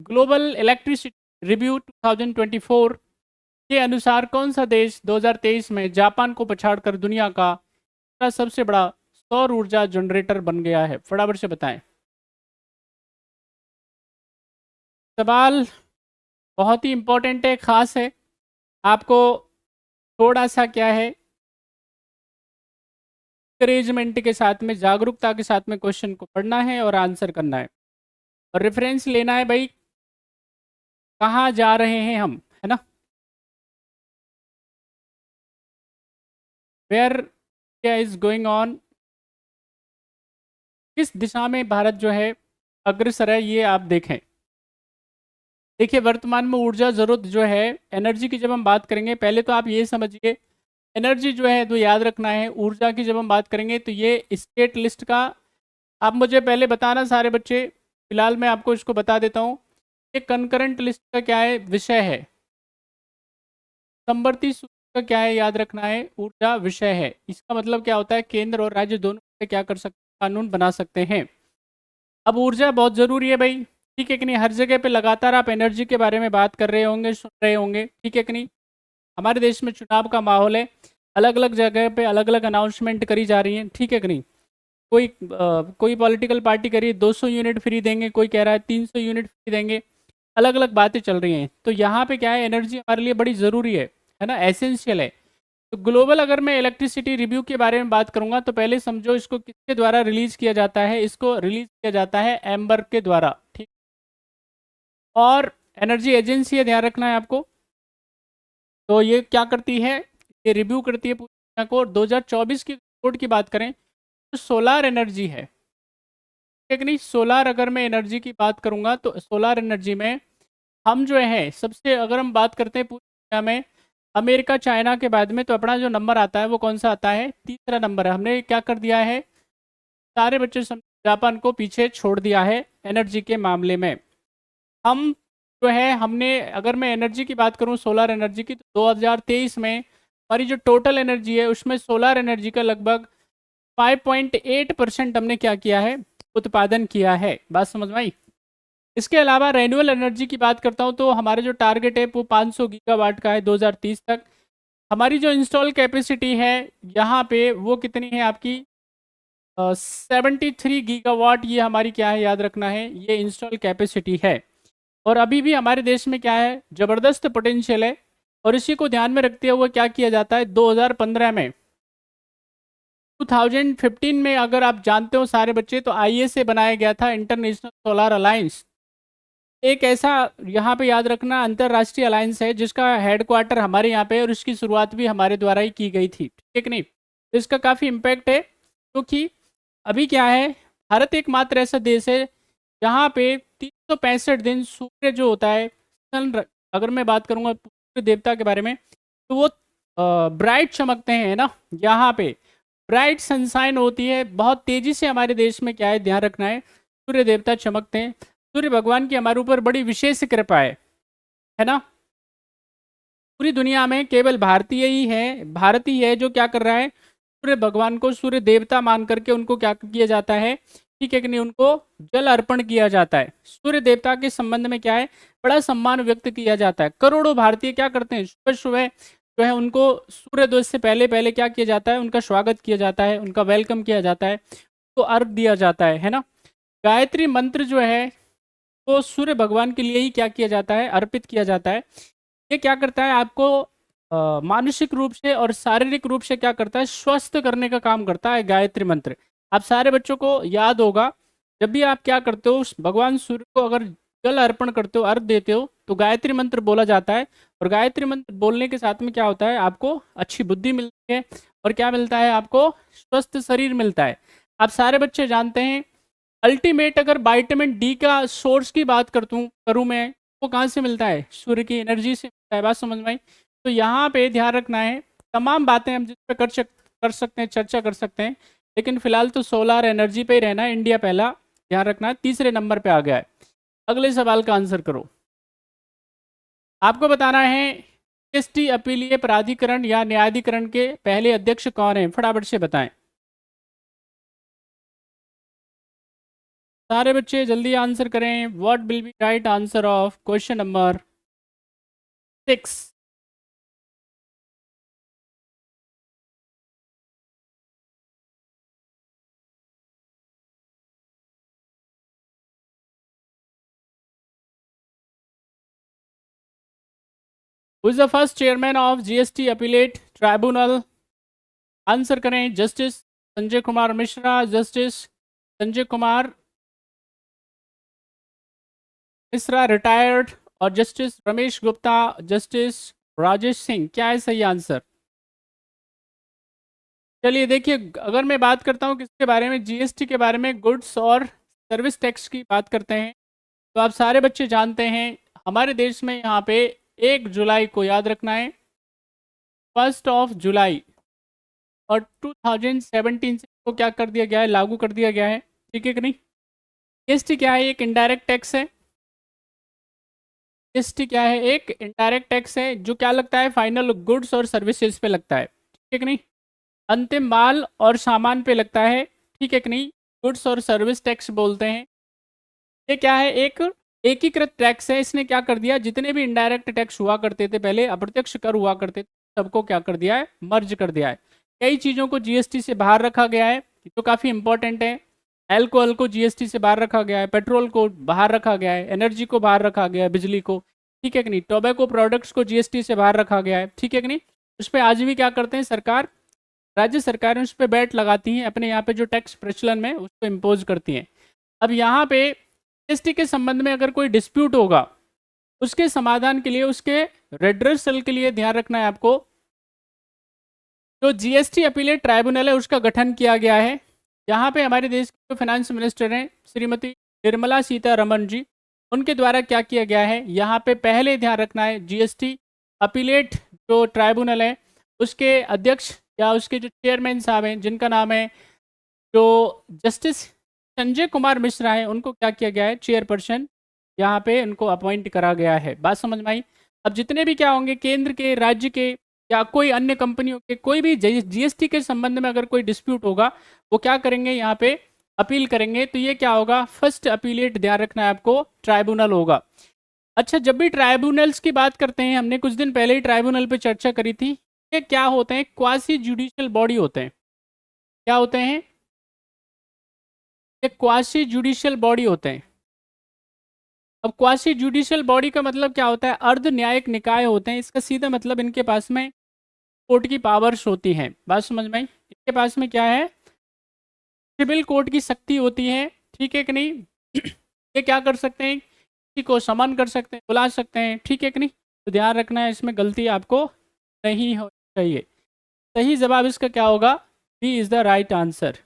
Global electricity review 2024 के अनुसार कौन सा देश 2023 में जापान को पछाड़कर दुनिया का सबसे बड़ा सौर ऊर्जा जनरेटर बन गया है? फटाफट से बताएं। सवाल बहुत ही इंपॉर्टेंट है, खास है। आपको थोड़ा सा क्या है, इंकरेजमेंट के साथ में, जागरूकता के साथ में क्वेश्चन को पढ़ना है और आंसर करना है और रेफरेंस लेना है भाई, कहाँ जा रहे हैं हम, है ना। वेयर क्या इज गोइंग ऑन, किस दिशा में भारत जो है अग्रसर है, ये आप देखें। देखिए, वर्तमान में ऊर्जा जरूरत जो है, एनर्जी की जब हम बात करेंगे, पहले तो आप ये समझिए, एनर्जी जो है तो याद रखना है। ऊर्जा की जब हम बात करेंगे तो ये स्टेट लिस्ट का, आप मुझे पहले बताना सारे बच्चे, फिलहाल मैं आपको इसको बता देता हूँ। ये कंकरेंट लिस्ट का क्या है, विषय है। समवर्ती सूत्र का क्या है, याद रखना है, ऊर्जा विषय है। इसका मतलब क्या होता है, केंद्र और राज्य दोनों से क्या कर सकते, कानून बना सकते हैं। अब ऊर्जा बहुत ज़रूरी है भाई, ठीक है कि नहीं। हर जगह पे लगातार आप एनर्जी के बारे में बात कर रहे होंगे, सुन रहे होंगे, ठीक है कि नहीं। हमारे देश में चुनाव का माहौल है, अलग अलग जगह पे अलग अलग अनाउंसमेंट करी जा रही हैं, ठीक है कि नहीं। कोई पॉलिटिकल पार्टी करी 200 यूनिट फ्री देंगे, कोई कह रहा है 300 यूनिट फ्री देंगे, अलग अलग बातें चल रही हैं। तो यहाँ पे क्या है, एनर्जी हमारे लिए बड़ी ज़रूरी है ना, एसेंशियल है। तो ग्लोबल, अगर मैं इलेक्ट्रिसिटी रिव्यू के बारे में बात करूंगा तो पहले समझो इसको किसके द्वारा रिलीज किया जाता है। इसको रिलीज किया जाता है एम्बर के द्वारा, ठीक। और एनर्जी एजेंसी है, ध्यान रखना है आपको। तो ये क्या करती है, ये रिव्यू करती है पूरी दुनिया को। 2024 की रिपोर्ट की बात करें तो सोलार एनर्जी है, ठीक नहीं। सोलार, अगर मैं एनर्जी की बात करूंगा तो सोलार एनर्जी में हम जो है सबसे, अगर हम बात करते हैं पूरी दुनिया में, अमेरिका चाइना के बाद में, तो अपना जो नंबर आता है वो कौन सा आता है, तीसरा नंबर है। हमने क्या कर दिया है, सारे बच्चे जापान को पीछे छोड़ दिया है एनर्जी के मामले में। हम जो है, हमने, अगर मैं एनर्जी की बात करूं, सोलर एनर्जी की, तो 2023 में हमारी जो टोटल एनर्जी है उसमें सोलर एनर्जी का लगभग 5.8% हमने क्या किया है, उत्पादन किया है। बात समझ में आई। इसके अलावा रेन्यूएबल एनर्जी की बात करता हूं तो हमारे जो टारगेट है वो 500 गीगावाट का है 2030 तक। हमारी जो इंस्टॉल कैपेसिटी है यहाँ पे वो कितनी है आपकी, 73 गीगावाट। ये हमारी क्या है, याद रखना है, ये इंस्टॉल कैपेसिटी है। और अभी भी हमारे देश में क्या है, ज़बरदस्त पोटेंशियल है। और इसी को ध्यान में रखते हुए क्या किया जाता है, 2015 में, 2015 में, अगर आप जानते हो सारे बच्चे, तो ISA बनाया गया था, इंटरनेशनल सोलर अलायंस। एक ऐसा, यहाँ पे याद रखना, अंतरराष्ट्रीय अलायंस है जिसका हेडक्वार्टर हमारे यहाँ पे है और इसकी शुरुआत भी हमारे द्वारा ही की गई थी, ठीक नहीं। तो इसका काफ़ी इम्पैक्ट है, क्योंकि अभी क्या है, भारत एकमात्र ऐसा देश है जहाँ पे 365 दिन सूर्य जो होता है, सन, अगर मैं बात करूँगा सूर्य देवता के बारे में, तो वो ब्राइट चमकते हैं ना। यहाँ पे ब्राइट सनशाइन होती है, बहुत तेज़ी से हमारे देश में क्या है, ध्यान रखना है, सूर्य देवता चमकते हैं। सूर्य भगवान की हमारे ऊपर बड़ी विशेष कृपा है ना। पूरी दुनिया में केवल भारतीय ही है, भारत ही है जो क्या कर रहा है, सूर्य भगवान को सूर्य देवता मान करके उनको क्या किया जाता है, ठीक है कि नहीं, उनको जल अर्पण किया जाता है। सूर्य देवता के संबंध में क्या है, बड़ा सम्मान व्यक्त किया जाता है। करोड़ों भारतीय क्या करते हैं, सुबह सुबह जो है उनको सूर्योदय से पहले पहले क्या किया जाता है, उनका स्वागत किया जाता है, उनका वेलकम किया जाता है, तो अर्घ दिया जाता है ना। गायत्री मंत्र जो है वो सूर्य भगवान के लिए ही क्या किया जाता है, अर्पित किया जाता है। ये क्या करता है, आपको मानसिक रूप से और शारीरिक रूप से क्या करता है, स्वस्थ करने का काम करता है गायत्री मंत्र। आप सारे बच्चों को याद होगा, जब भी आप क्या करते हो, भगवान सूर्य को अगर जल अर्पण करते हो, अर्घ देते हो, तो गायत्री मंत्र बोला जाता है। और गायत्री मंत्र बोलने के साथ में क्या होता है, आपको अच्छी बुद्धि मिलती है और क्या मिलता है, आपको स्वस्थ शरीर मिलता है। आप सारे बच्चे जानते हैं, अल्टीमेट अगर विटामिन डी का सोर्स की बात करूँ मैं, वो कहाँ से मिलता है, सूर्य की एनर्जी से मिलता है। बात समझ में आई। तो यहाँ पे ध्यान रखना है, तमाम बातें हम जिस पे कर सकते हैं, चर्चा कर सकते हैं, लेकिन फिलहाल तो सोलार एनर्जी पे ही रहना है। इंडिया पहला, ध्यान रखना है, तीसरे नंबर पे आ गया है। अगले सवाल का आंसर करो। आपको बताना है जीएसटी अपीलीय प्राधिकरण या न्यायाधिकरण के पहले अध्यक्ष कौन है, फटाफट से बताएं। सारे बच्चे जल्दी आंसर करें। What will be right answer of question number 6? Who is the first chairman of GST appellate tribunal? Answer करें। Justice Sanjay Kumar Mishra, justice Sanjay Kumar Mishra retired, और जस्टिस रमेश गुप्ता, जस्टिस राजेश सिंह। क्या है सही आंसर? चलिए देखिए, अगर मैं बात करता हूँ किसके बारे में, जीएसटी के बारे में, गुड्स और सर्विस टैक्स की बात करते हैं, तो आप सारे बच्चे जानते हैं हमारे देश में यहाँ पे 1 जुलाई को, याद रखना है, 1 जुलाई और 2017 से इसको क्या कर दिया गया है, लागू कर दिया गया है। ठीक है कि नहीं? जीएसटी क्या है? एक इनडायरेक्ट टैक्स है। जीएसटी क्या है? एक इनडायरेक्ट टैक्स है जो क्या लगता है, फाइनल गुड्स और सर्विसेज पे लगता है। ठीक है कि नहीं? अंतिम माल और सामान पे लगता है। ठीक है कि नहीं? गुड्स और सर्विस टैक्स बोलते हैं। ये क्या है? एक एकीकृत टैक्स है। इसने क्या कर दिया, जितने भी इनडायरेक्ट टैक्स हुआ करते थे पहले, अप्रत्यक्ष कर हुआ करते थे, सबको क्या कर दिया है, मर्ज कर दिया है। कई चीज़ों को जीएसटी से बाहर रखा गया है जो काफ़ी इंपॉर्टेंट है। अल्कोहल को जीएसटी से बाहर रखा गया है, पेट्रोल को बाहर रखा गया है, एनर्जी को बाहर रखा गया है, बिजली को। ठीक है कि नहीं? टोबैको प्रोडक्ट्स को जीएसटी से बाहर रखा गया है। ठीक है कि नहीं? उस पर आज भी क्या करते हैं सरकार, राज्य सरकारें उस पर बैट लगाती हैं, अपने यहाँ पे जो टैक्स प्रचलन में उसको इम्पोज करती हैं। अब यहाँ पे जीएसटी के संबंध में अगर कोई डिस्प्यूट होगा, उसके समाधान के लिए, उसके रेड्रेसल के लिए ध्यान रखना है आपको, जो जीएसटी अपीलेट ट्राइब्यूनल है उसका गठन किया गया है। यहाँ पे हमारे देश के जो फाइनेंस मिनिस्टर हैं श्रीमती निर्मला सीतारमण जी, उनके द्वारा क्या किया गया है, यहाँ पे पहले ध्यान रखना है, जीएसटी अपीलेट जो ट्राइब्यूनल है उसके अध्यक्ष या उसके जो चेयरमैन साहब हैं, जिनका नाम है जो जस्टिस संजय कुमार मिश्रा है, उनको क्या किया गया है, चेयरपर्सन यहाँ पे उनको अपॉइंट करा गया है। बात समझ में आई? अब जितने भी क्या होंगे, केंद्र के, राज्य के या कोई अन्य कंपनियों के, कोई भी जीएसटी के संबंध में अगर कोई डिस्प्यूट होगा, वो क्या करेंगे, यहाँ पे अपील करेंगे। तो ये क्या होगा, फर्स्ट अपीलेट, ध्यान रखना है आपको, ट्राइब्यूनल होगा। अच्छा, जब भी ट्राइब्यूनल्स की बात करते हैं, हमने कुछ दिन पहले ही ट्राइब्यूनल पे चर्चा करी थी, ये क्या होते हैं, क्वासी जुडिशियल बॉडी होते हैं। क्या होते हैं? ये क्वासी जुडिशियल बॉडी होते हैं। अब क्वासी जुडिशियल बॉडी का मतलब क्या होता है, अर्ध न्यायिक निकाय होते हैं। इसका सीधा मतलब इनके पास में कोर्ट की पावर्स होती हैं। बात समझ में आई? इनके पास में क्या है, सिविल कोर्ट की शक्ति होती है। ठीक है कि नहीं? ये क्या कर सकते हैं, किसी को समन कर सकते हैं, बुला सकते हैं। ठीक है कि नहीं? तो ध्यान रखना है, इसमें गलती आपको नहीं होनी चाहिए। सही जवाब इसका क्या होगा, B is the right answer.